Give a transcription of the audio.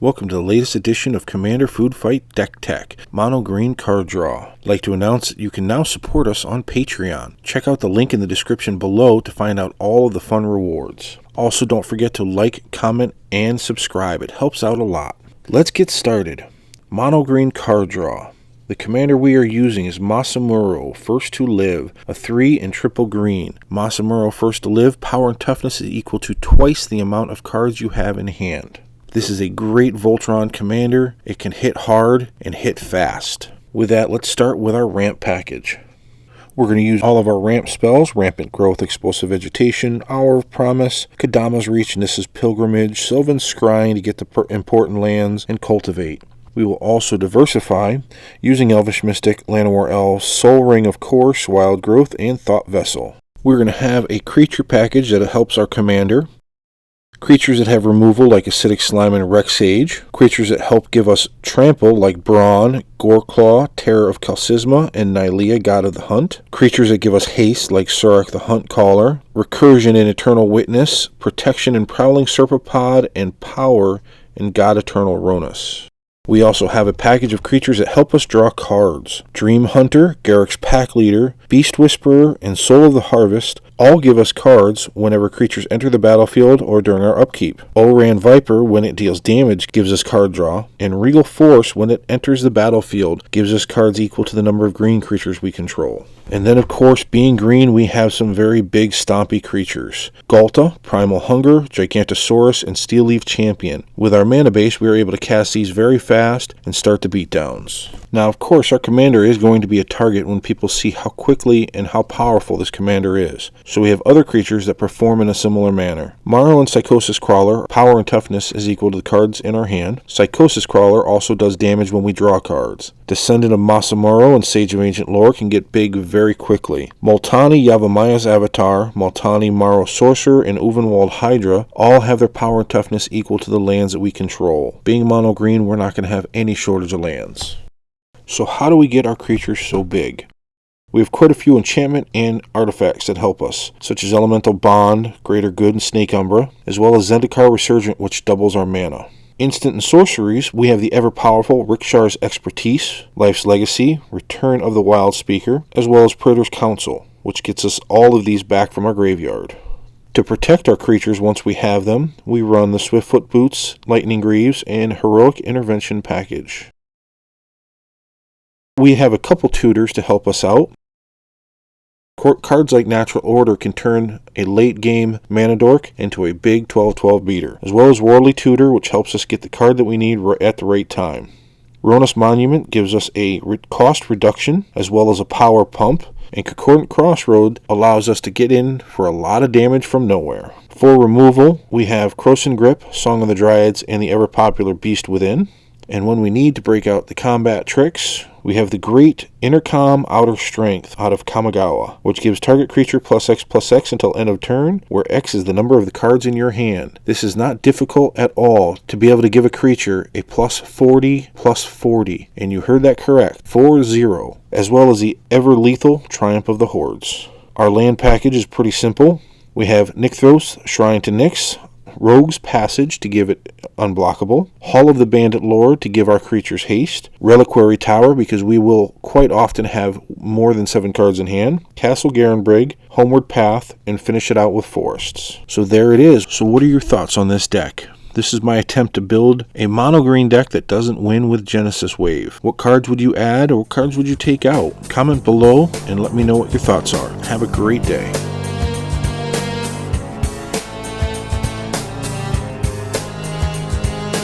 Welcome to the latest edition of Commander Food Fight Deck Tech, Mono Green Card Draw. I'd like to announce that you can now support us on Patreon. Check out the link in the description below to find out all of the fun rewards. Also, don't forget to like, comment, and subscribe. It helps out a lot. Let's get started. Mono Green Card Draw. The commander we are using is Masumaro, First to Live, a 3 and triple green. Masumaro First to Live, power and toughness is equal to twice the amount of cards you have in hand. This is a great Voltron commander. It can hit hard and hit fast. With that, let's start with our ramp package. We're going to use all of our ramp spells: Rampant Growth, Explosive Vegetation, Hour of Promise, Kadama's Reach, Nissa's Pilgrimage, Sylvan's Scrying to get the important lands, and Cultivate. We will also diversify using Elvish Mystic, Llanowar Elves, Soul Ring of course, Wild Growth, and Thought Vessel. We're going to have a creature package that helps our commander. Creatures that have removal like Acidic Slime and Rex Sage. Creatures that help give us trample like Brawn, Goreclaw, Terror of Kalsisma, and Nylea, God of the Hunt. Creatures that give us haste like Surak the Hunt Caller. Recursion in Eternal Witness. Protection in Prowling Serpapod, and Power in God Eternal Ronus. We also have a package of creatures that help us draw cards. Dream Hunter, Garruk's Pack Leader, Beast Whisperer, and Soul of the Harvest all give us cards whenever creatures enter the battlefield or during our upkeep. Oran Viper, when it deals damage, gives us card draw, and Regal Force, when it enters the battlefield, gives us cards equal to the number of green creatures we control. And then, of course, being green, we have some very big stompy creatures. Galta, Primal Hunger, Gigantosaurus, and Steel Leaf Champion. With our mana base, we are able to cast these very fast and start the beatdowns. Now, of course, our commander is going to be a target when people see how quickly and how powerful this commander is. So we have other creatures that perform in a similar manner. Marl and Psychosis Crawler, power and toughness is equal to the cards in our hand. Psychosis Crawler also does damage when we draw cards. Descendant of Masumaro and Sage of Ancient Lore can get big very quickly. Multani, Yavamaya's Avatar, Multani, Maro Sorcerer, and Uvenwald Hydra all have their power and toughness equal to the lands that we control. Being mono green, we're not going to have any shortage of lands. So how do we get our creatures so big? We have quite a few enchantment and artifacts that help us, such as Elemental Bond, Greater Good, and Snake Umbra, as well as Zendikar Resurgent, which doubles our mana. Instant and sorceries, we have the ever-powerful Rikshar's Expertise, Life's Legacy, Return of the Wild Speaker, as well as Praetor's Counsel, which gets us all of these back from our graveyard. To protect our creatures once we have them, we run the Swiftfoot Boots, Lightning Greaves, and Heroic Intervention package. We have a couple tutors to help us out. Cards like Natural Order can turn a late-game Mana Dork into a big 12/12 beater, as well as Worldly Tutor, which helps us get the card that we need at the right time. Ronus Monument gives us a cost reduction, as well as a power pump, and Concordant Crossroad allows us to get in for a lot of damage from nowhere. For removal, we have Krosan Grip, Song of the Dryads, and the ever-popular Beast Within. And when we need to break out the combat tricks, we have the great Intercom Outer Strength out of Kamigawa, which gives target creature +X/+X until end of turn, where X is the number of the cards in your hand. This is not difficult at all to be able to give a creature a +40/+40, and you heard that correct, 40, as well as the ever-lethal Triumph of the Hordes. Our land package is pretty simple. We have Nykthos, Shrine to Nyx, Rogue's Passage to give it unblockable, Hall of the Bandit Lord to give our creatures haste, Reliquary Tower because we will quite often have more than 7 cards in hand, Castle Garenbrig, Homeward Path, and finish it out with Forests. So there it is. So what are your thoughts on this deck? This is my attempt to build a mono green deck that doesn't win with Genesis Wave. What cards would you add or what cards would you take out? Comment below and let me know what your thoughts are. Have a great day.